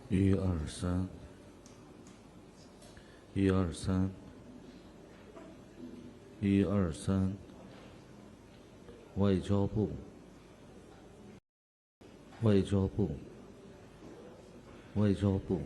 一二三，一二三，一二三，外交部，外交部，外交部。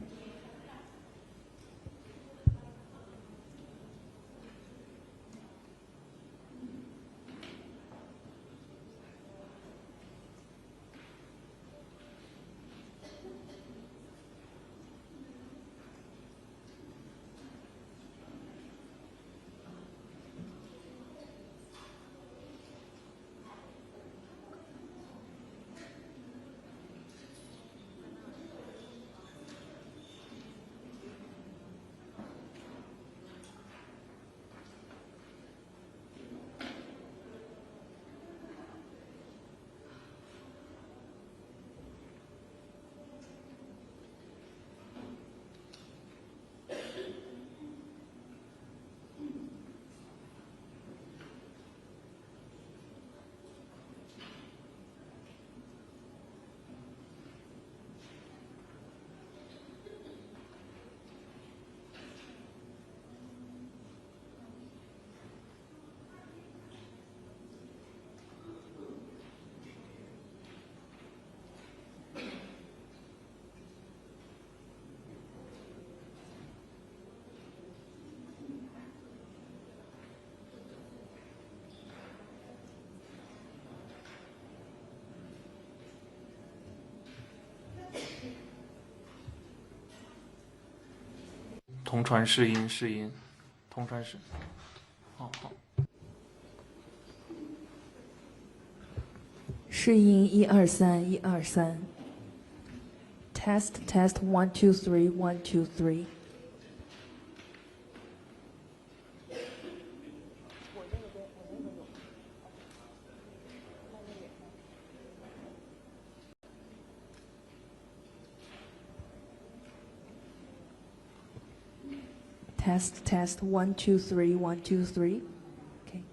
同传试音试音，同传试。好。试音123，123。Test 123，123。Test 123，123。Okay.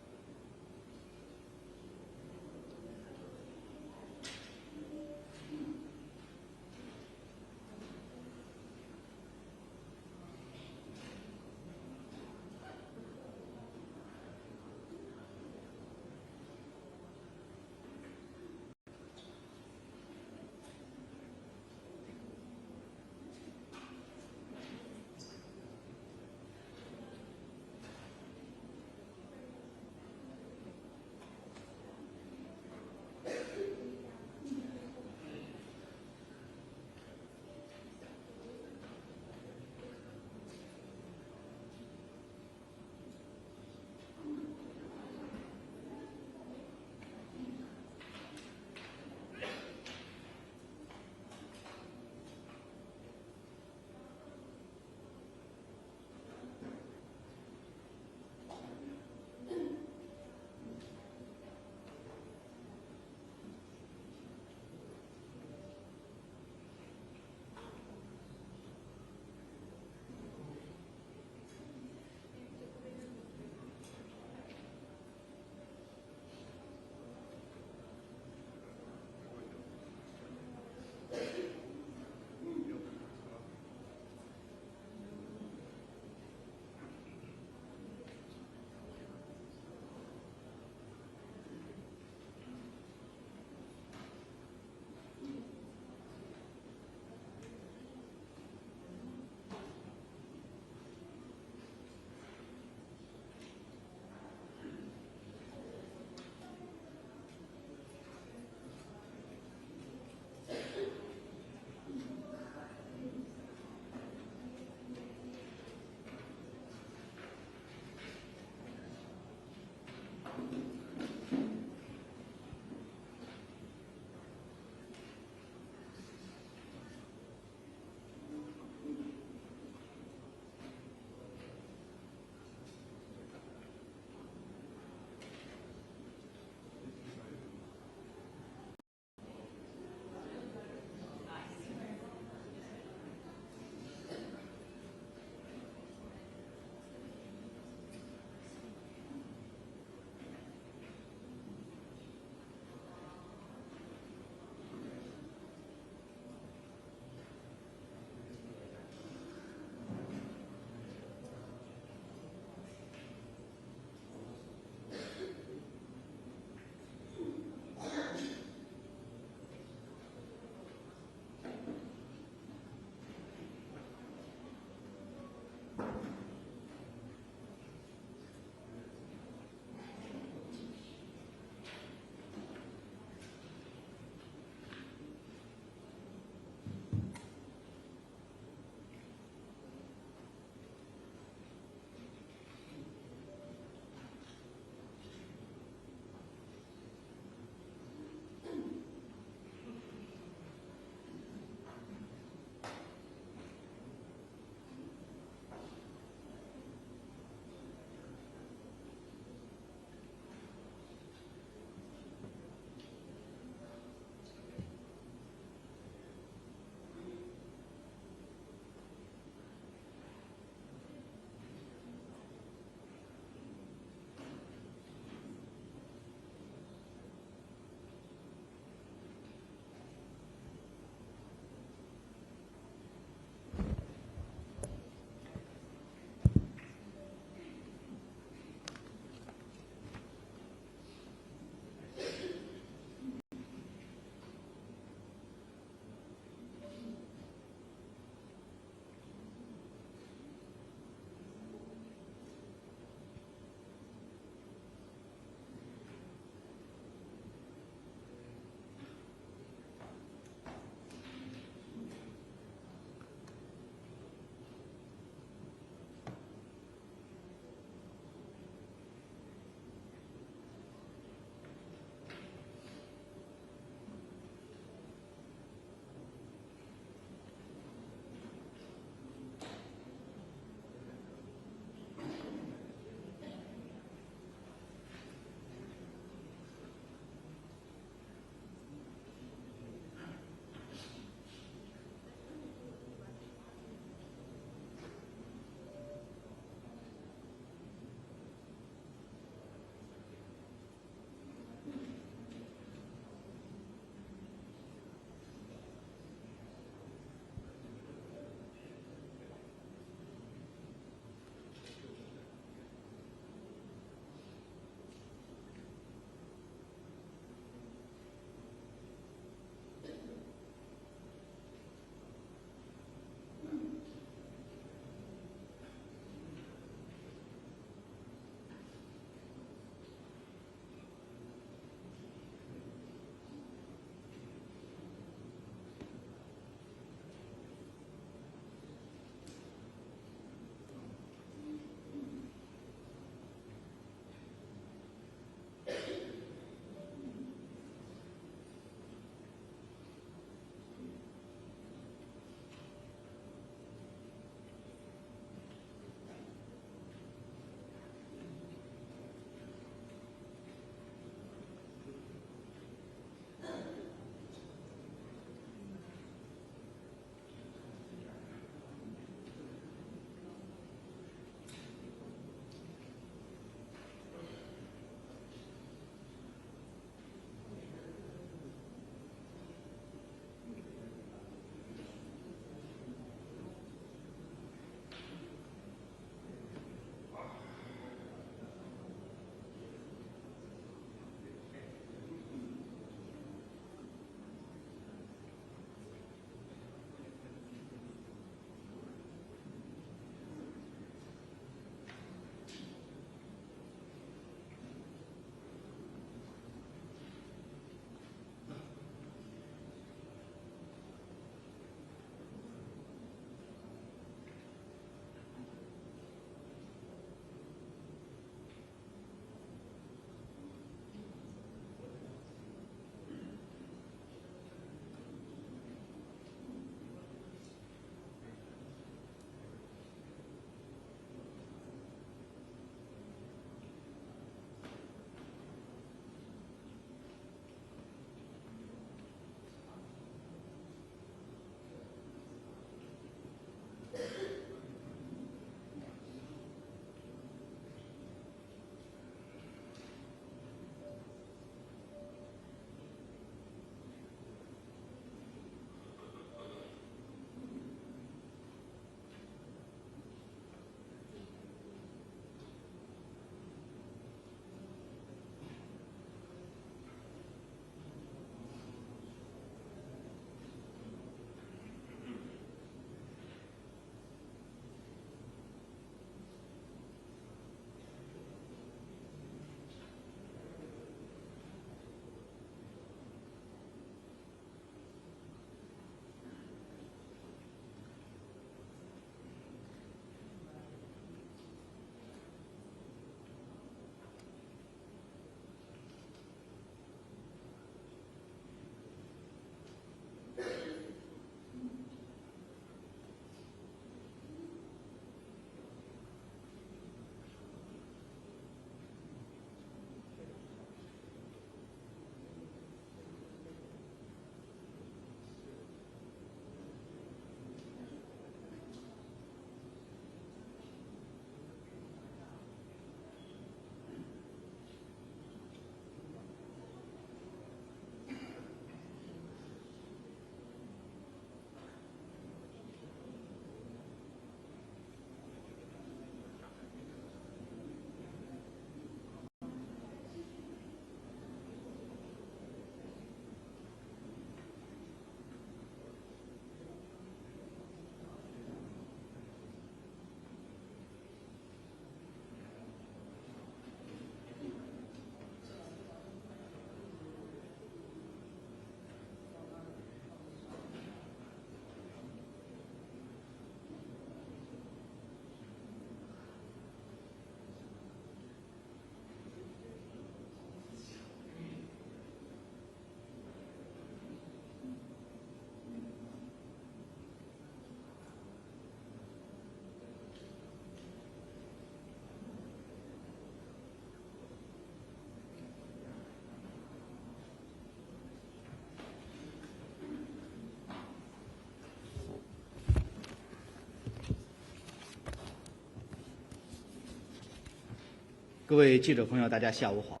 各位记者朋友，大家下午好。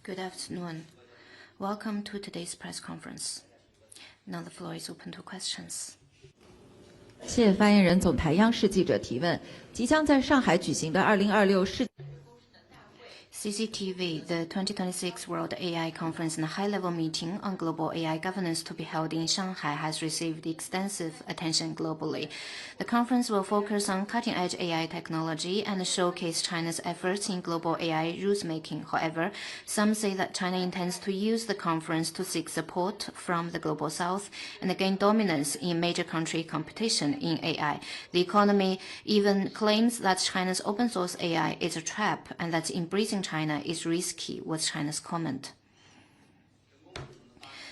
Good afternoon. Welcome to today's press conference. Now the floor is open to questions. 谢谢发言人。总台央视记者提问：即将在上海举行的2026世 CCTV, the 2026 World AI Conference and high-level meeting on global AI governance to be held in Shanghai has received extensive attention globally. The conference will focus on cutting-edge AI technology and showcase China's efforts in global AI rules-making. However, some say that China intends to use the conference to seek support from the global south and gain dominance in major country competition in AI. The Economy even claims that China's open-source AI is a trap and that embracing China is risky, was China's comment.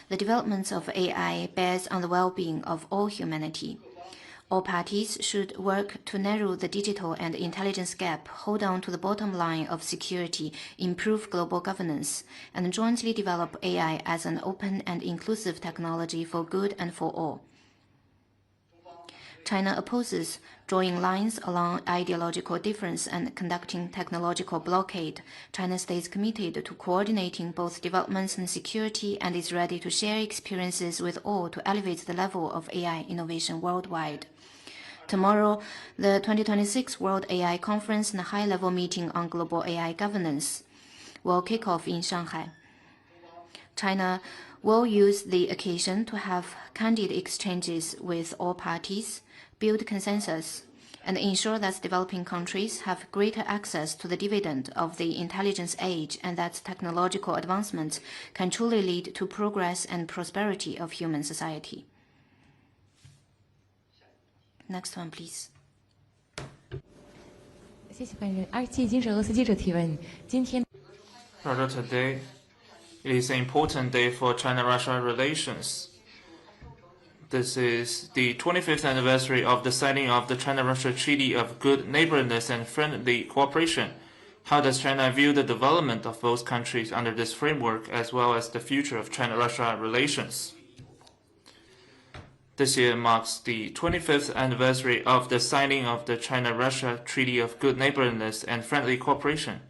The development of AI bears on the well-being of all humanity. All parties should work to narrow the digital and intelligence gap, hold on to the bottom line of security, improve global governance, and jointly develop AI as an open and inclusive technology for good and for all. China opposes drawing lines along ideological difference and conducting technological blockade. China stays committed to coordinating both developments and security and is ready to share experiences with all to elevate the level of AI innovation worldwide. Tomorrow, the 2026 World AI Conference and high-level meeting on global AI governance will kick off in Shanghai. China will use the occasion to have candid exchanges with all parties, build consensus, and ensure that developing countries have greater access to the dividend of the intelligence age and that technological advancement can truly lead to progress and prosperity of human society. Next one, please. 谢谢发言人。27金是俄罗斯记者提问：今天 Rather today, it is an important day for China-Russia relations. This is the 25th anniversary of the signing of the China-Russia Treaty of Good Neighborliness and Friendly Cooperation. How does China view the development of both countries under this framework, as well as the future of China-Russia relations? This year marks the 25th anniversary of the signing of the China-Russia Treaty of Good Neighborliness and Friendly Cooperation.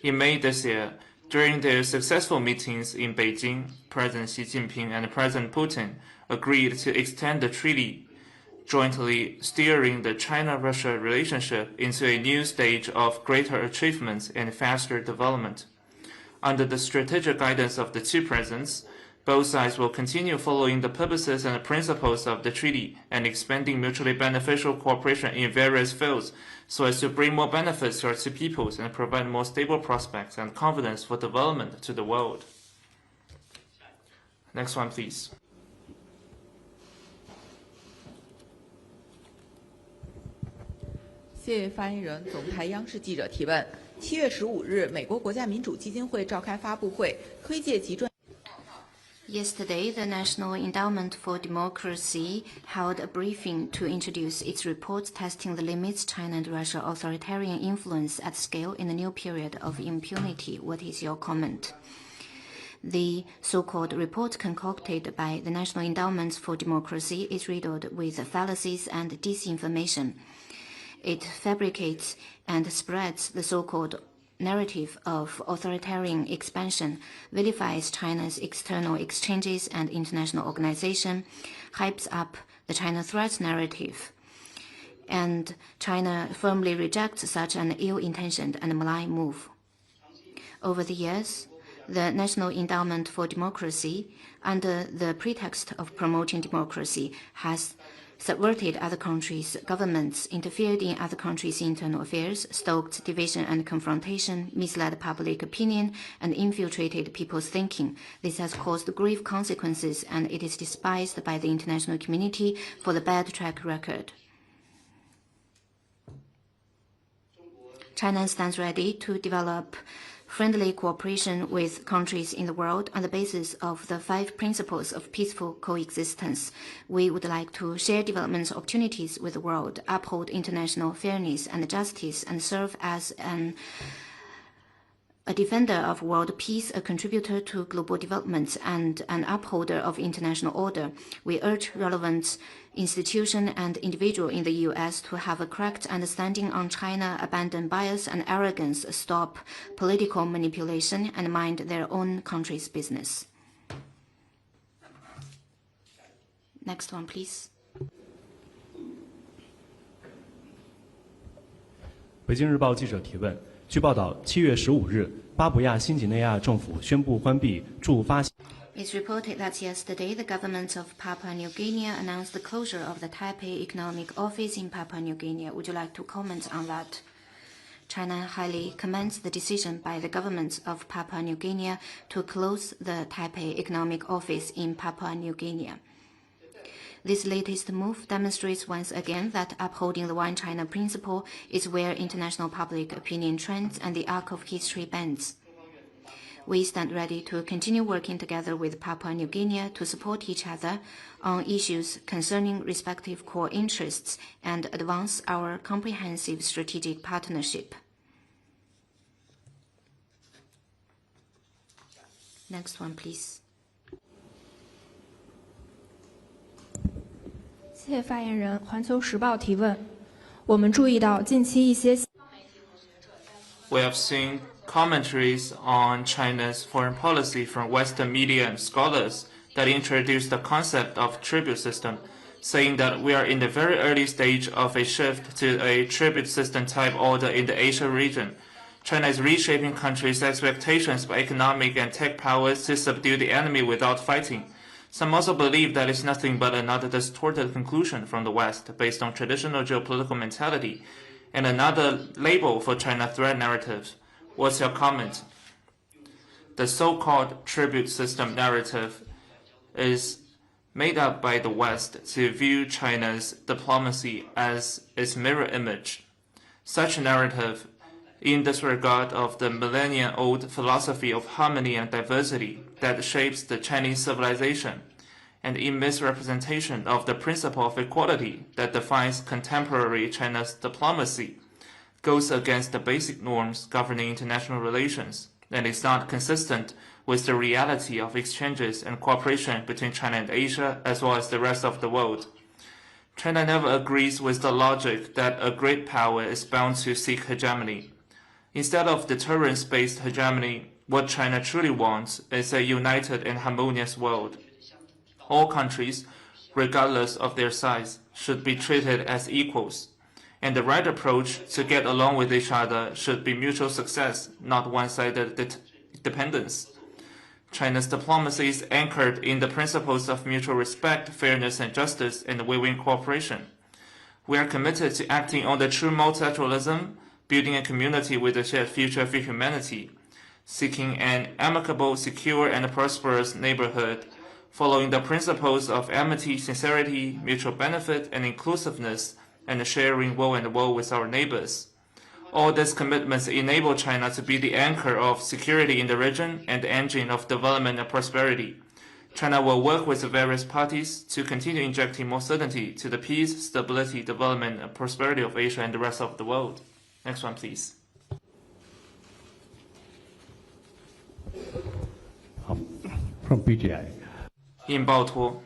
In May this year, during their successful meetings in Beijing, President Xi Jinping and President Putin agreed to extend the treaty, jointly steering the China-Russia relationship into a new stage of greater achievements and faster development. Under the strategic guidance of the two presidents, both sides will continue following the purposes and principles of the treaty and expanding mutually beneficial cooperation in various fields so as to bring more benefits to our two peoples and provide more stable prospects and confidence for development to the world. Next one, please. 谢谢发言人。总台央视记者提问：7月15日，美国国家民主基金会召开发布会，推介及专。 Yesterday, the National Endowment for Democracy held a briefing to introduce its report testing the limits China and Russia authoritarian influence at scale in the new period of impunity. What is your comment? The so-called report concocted by the National Endowment for Democracy is riddled with fallacies and disinformation. It fabricates and spreads the so-called narrative of authoritarian expansion, vilifies China's external exchanges and international organization, hypes up the China threat narrative, and China firmly rejects such an ill-intentioned and malign move. Over the years, the National Endowment for Democracy, under the pretext of promoting democracy, has subverted other countries' governments, interfered in other countries' internal affairs, stoked division and confrontation, misled public opinion, and infiltrated people's thinking. This has caused grave consequences, and it is despised by the international community for the bad track record. China stands ready to develop friendly cooperation with countries in the world on the basis of the 5 principles of peaceful coexistence. We would like to share development opportunities with the world, uphold international fairness and justice, and serve as a defender of world peace, a contributor to global development, and an upholder of international order. We urge relevant institution and individual in the U.S. to have a correct understanding on China, abandon bias and arrogance, stop political manipulation, and mind their own country's business. Next one, please. 北京日报记者提问：据报道，7月15日，巴布亚新几内亚政府宣布关闭驻发。 It's reported that yesterday the government of Papua New Guinea announced the closure of the Taipei Economic Office in Papua New Guinea. Would you like to comment on that? China highly commends the decision by the government of Papua New Guinea to close the Taipei Economic Office in Papua New Guinea. This latest move demonstrates once again that upholding the One China principle is where international public opinion trends and the arc of history bends. We stand ready to continue working together with Papua New Guinea to support each other on issues concerning respective core interests and advance our comprehensive strategic partnership. Next one, please. 谢谢发言人。环球时报提问：我们注意到近期一些 We have seen commentaries on China's foreign policy from Western media and scholars that introduce the concept of tribute system, saying that we are in the very early stage of a shift to a tribute system type order in the Asia region. China is reshaping countries' expectations by economic and tech powers to subdue the enemy without fighting. Some also believe that it's nothing but another distorted conclusion from the West based on traditional geopolitical mentality and another label for China threat narratives. What's your comment? The so-called tribute system narrative is made up by the West to view China's diplomacy as its mirror image. Such a narrative, in disregard of the millennia-old philosophy of harmony and diversity that shapes the Chinese civilization, and in misrepresentation of the principle of equality that defines contemporary China's diplomacy, goes against the basic norms governing international relations and is not consistent with the reality of exchanges and cooperation between China and Asia as well as the rest of the world. China never agrees with the logic that a great power is bound to seek hegemony. Instead of deterrence-based hegemony, what China truly wants is a united and harmonious world. All countries, regardless of their size, should be treated as equals. And the right approach to get along with each other should be mutual success, not one-sided dependence. China's diplomacy is anchored in the principles of mutual respect, fairness and justice, and win-win cooperation. We are committed to acting on the true multilateralism, building a community with a shared future for humanity, seeking an amicable, secure, and prosperous neighborhood, following the principles of amity, sincerity, mutual benefit, and inclusiveness, and sharing woe and woe with our neighbors. All these commitments enable China to be the anchor of security in the region and the engine of development and prosperity. China will work with the various parties to continue injecting more certainty to the peace, stability, development, and prosperity of Asia and the rest of the world. Next one, please. From BGI. 印报托。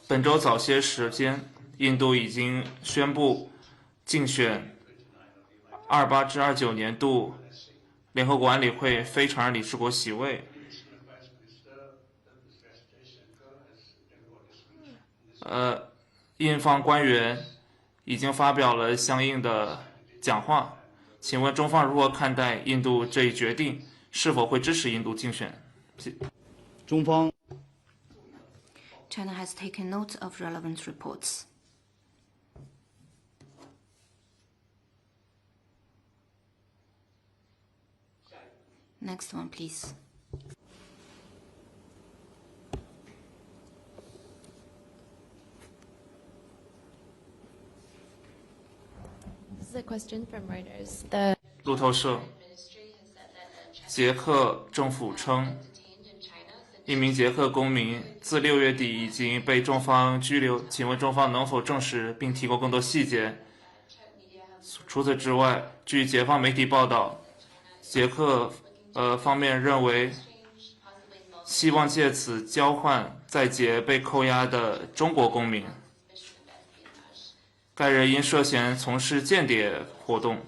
本周早些时间，印度已经宣布竞选28至29年度联合国安理会非常任理事国席位。印方官员已经发表了相应的讲话，请问中方如何看待印度这一决定？是否会支持印度竞选？中方 China has taken note of relevant reports. Next one, please. This is a question from Reuters. 路透社，捷克政府称，一名捷克公民自6月底已经被中方拘留，请问中方能否证实并提供更多细节？除此之外，据捷方媒体报道，捷克方面认为希望借此交换在劫被扣押的中国公民。该人因涉嫌从事间谍活动，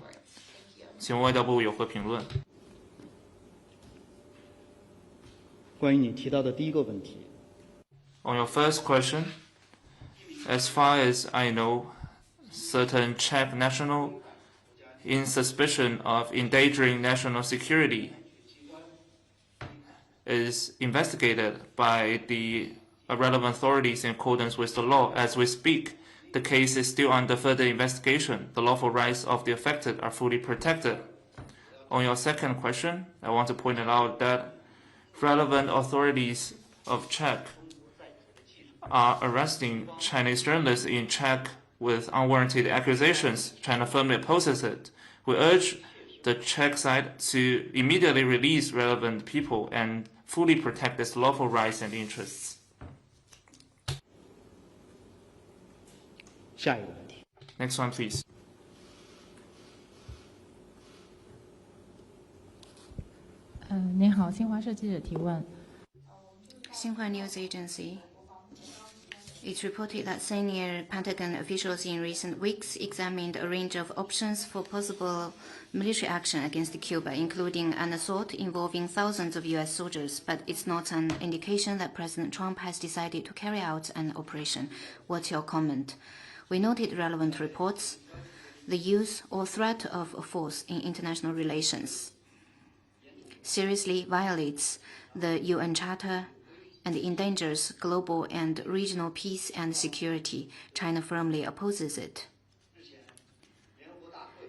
请问外交部有何评论？关于你提到的第一个问题， On your first question, as far as I know, certain Czech national in suspicion of endangering national security is investigated by the relevant authorities in accordance with the law. As we speak, the case is still under further investigation. The lawful rights of the affected are fully protected. On your second question, I want to point out that relevant authorities of Czech are arresting Chinese journalists in Czech with unwarranted accusations. China firmly opposes it. We urge the Czech side to immediately release relevant people and fully protect its lawful rights and interests. 下一个问题， Next one, please. 您好，新华社记者提问。 Xinhua News Agency. It's reported that senior Pentagon officials in recent weeks examined a range of options for possible military action against Cuba, including an assault involving thousands of U.S. soldiers, but it's not an indication that President Trump has decided to carry out an operation. What's your comment? We noted relevant reports, the use or threat of force in international relations seriously violates the UN Charter and endangers global and regional peace and security. China firmly opposes it.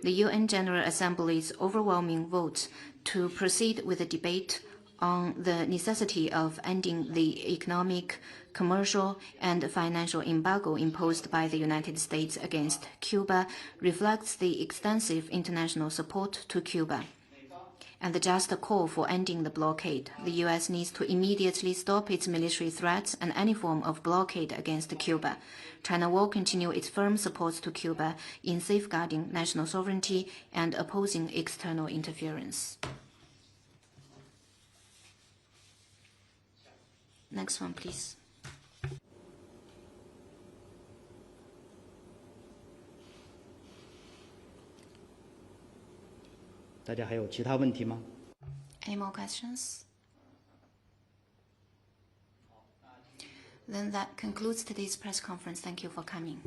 The UN General Assembly's overwhelming vote to proceed with the debate on the necessity of ending the economic, commercial, and financial embargo imposed by the United States against Cuba reflects the extensive international support to Cuba and the just call for ending the blockade. The U.S. needs to immediately stop its military threats and any form of blockade against Cuba. China will continue its firm support to Cuba in safeguarding national sovereignty and opposing external interference. Next one, please. 大家还有其他问题吗？ Any more questions? Then that concludes today's press conference. Thank you for coming.